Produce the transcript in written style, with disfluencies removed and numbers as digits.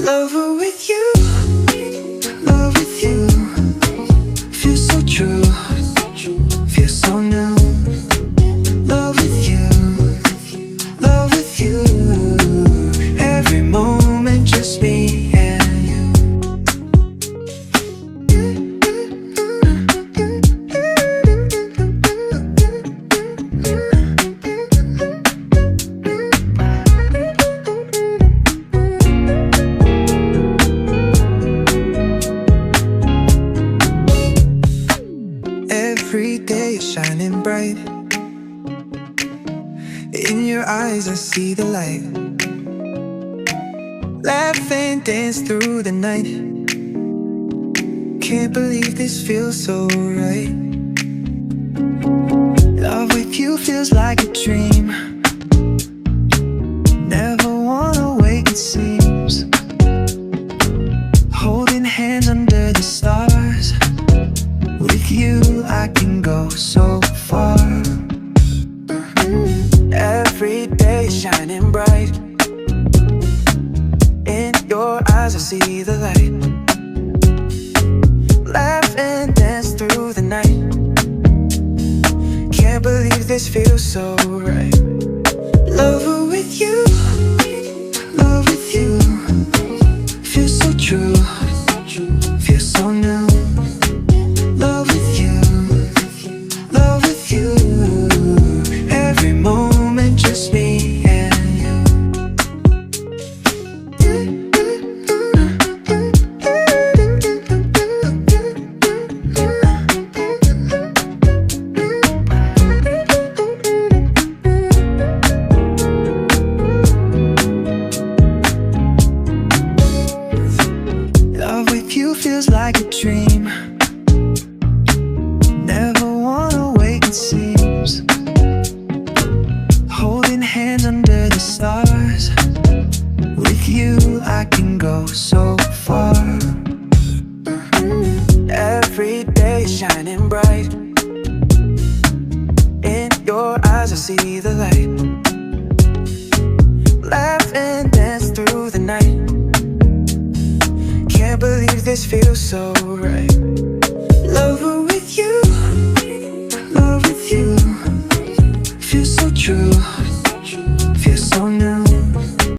Lover with you, love with you. Feels so true, feels so new. Love with you, love with you. Every moment just me and you. Every day is shining bright. In your eyes I see the light. Laugh and dance through the night. Can't believe this feels so right. Love with you feels like a dream. Never wanna wake, it seems. Holding hands under the stars. With you I can go so far. Every day shining bright. In your eyes I see the light. Laugh and dance through the night. Can't believe this feels so right. Lover with you, love with you. Feels so true, feels so new. Love with you, love with you. Every moment just me and you. Love with you feels like a dream. Never wanna wake, it seems. Holding hands under the stars. With you I can go so far. Every day shining bright. In your eyes I see the light. Laugh and dance through the night. Can't believe this feels so right.